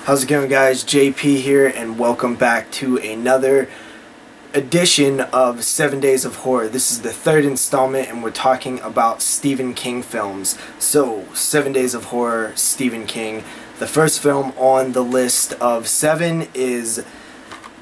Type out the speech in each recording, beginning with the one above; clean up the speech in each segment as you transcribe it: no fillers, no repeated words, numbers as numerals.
How's it going, guys? JP here, and welcome back to another edition of 7 Days of Horror. This is the third installment, and we're talking about Stephen King films. So, 7 Days of Horror, Stephen King. The first film on the list of 7 is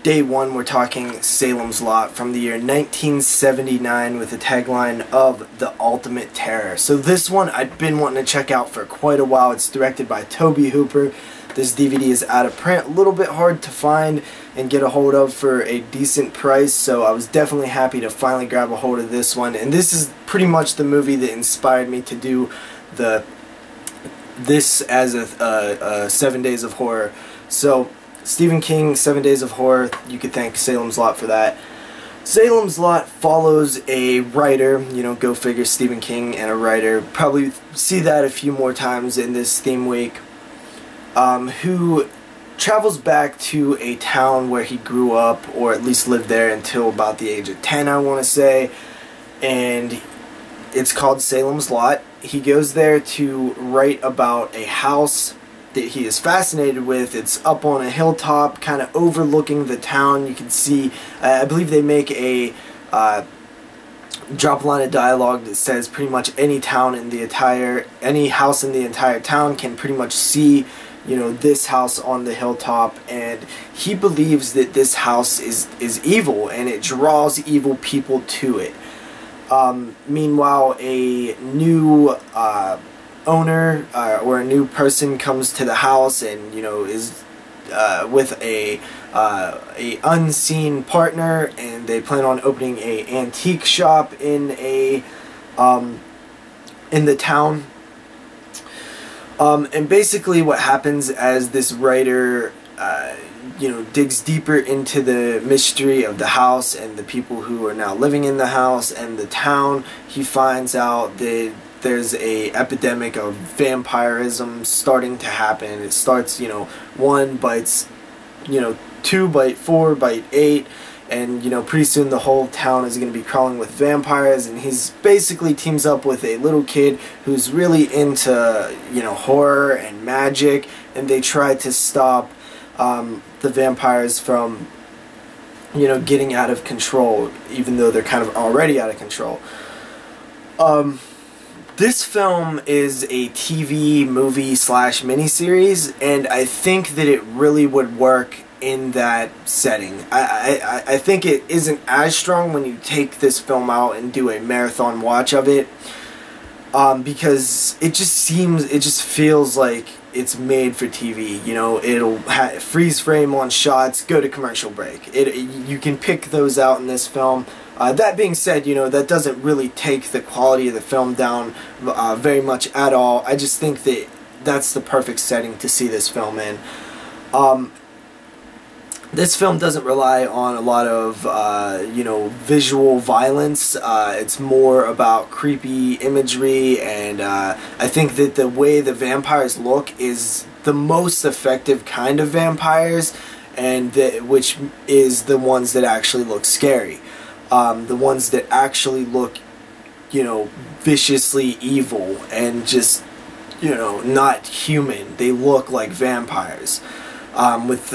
day 1. We're talking Salem's Lot from the year 1979 with the tagline of The Ultimate Terror. So this one I've been wanting to check out for quite a while. It's directed by Tobe Hooper. This DVD is out of print, a little bit hard to find and get a hold of for a decent price, so I was definitely happy to finally grab a hold of this one. And this is pretty much the movie that inspired me to do this as a 7 Days of Horror. So Stephen King, 7 Days of Horror, you could thank Salem's Lot for that. Salem's Lot follows a writer, go figure, Stephen King and a writer. Probably see that a few more times in this theme week. Who travels back to a town where he grew up, or at least lived there until about the age of 10, I want to say, and it's called Salem's Lot. He goes there to write about a house that he is fascinated with. It's up on a hilltop, kind of overlooking the town. You can see, I believe they make a drop line of dialogue that says pretty much any house in the entire town can pretty much see this house on the hilltop, and he believes that this house is evil and it draws evil people to it. Meanwhile, a new owner or a new person comes to the house and is with a unseen partner, and they plan on opening a antique shop in the town. And basically what happens as this writer, digs deeper into the mystery of the house and the people who are now living in the house and the town, he finds out that there's a epidemic of vampirism starting to happen. It starts, 1 bites, 2 bite 4, bite 8. And pretty soon the whole town is going to be crawling with vampires, and he's basically teams up with a little kid who's really into horror and magic, and they try to stop the vampires from getting out of control, even though they're kind of already out of control. This film is a TV movie / miniseries, and I think that it really would work in that setting. I think it isn't as strong when you take this film out and do a marathon watch of it, because it just feels like it's made for TV. It'll freeze frame on shots, go to commercial break. You can pick those out in this film. That being said, that doesn't really take the quality of the film down very much at all. I just think that that's the perfect setting to see this film in. This film doesn't rely on a lot of, visual violence. It's more about creepy imagery, and I think that the way the vampires look is the most effective kind of vampires, and which is the ones that actually look scary. The ones that actually look, viciously evil and just, not human. They look like vampires. With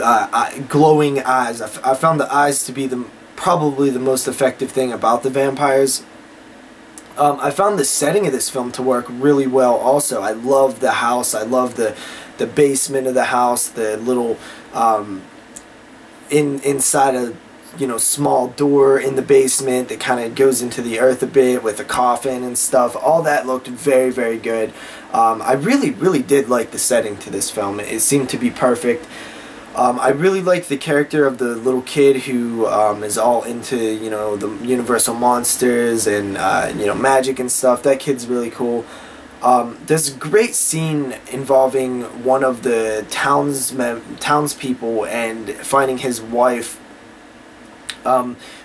glowing eyes. I found the eyes to be probably the most effective thing about the vampires. I found the setting of this film to work really well also. I love the house. I love the basement of the house, the little inside a small door in the basement that kind of goes into the earth a bit with a coffin and stuff. All that looked very, very good. I really did like the setting to this film. It seemed to be perfect. I really like the character of the little kid who is all into, the Universal monsters and, magic and stuff. That kid's really cool. There's a great scene involving one of the townspeople and finding his wife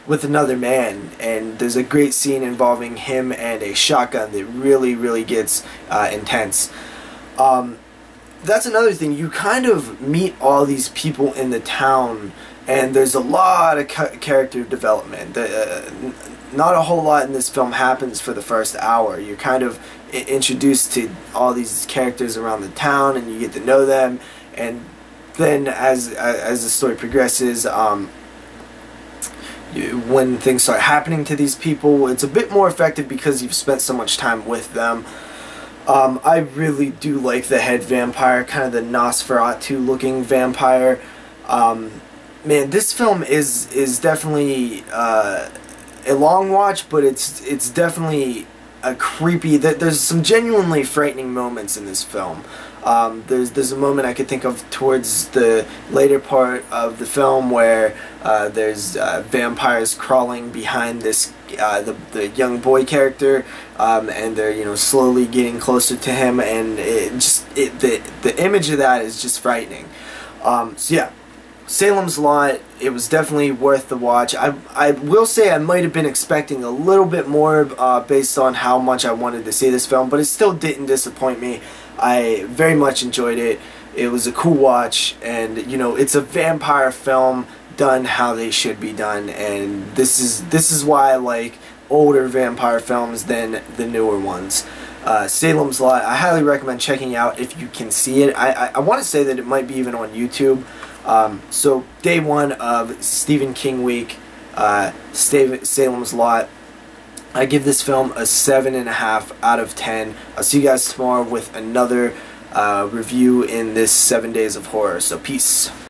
with another man, and there's a great scene involving him and a shotgun that really gets intense. That's another thing. You kind of meet all these people in the town, and there's a lot of character development. Not a whole lot in this film happens for the first hour. You're kind of introduced to all these characters around the town, and you get to know them, and then as the story progresses, when things start happening to these people, it's a bit more effective because you've spent so much time with them. I really do like the head vampire, kind of the Nosferatu looking vampire. Man, this film is definitely a long watch, but it's definitely a creepy. There's some genuinely frightening moments in this film. There's a moment I could think of towards the later part of the film where there's vampires crawling behind this the young boy character, and they're slowly getting closer to him, and the image of that is just frightening. So yeah, Salem's Lot, it was definitely worth the watch. I will say I might have been expecting a little bit more based on how much I wanted to see this film, but it still didn't disappoint me. I very much enjoyed it. It was a cool watch, and it's a vampire film done how they should be done, and this is why I like older vampire films than the newer ones. Salem's Lot, I highly recommend checking out if you can see it. I want to say that it might be even on YouTube. So day one of Stephen King week, Salem's Lot. I give this film a 7.5 out of 10. I'll see you guys tomorrow with another review in this 7 Days of Horror. So peace.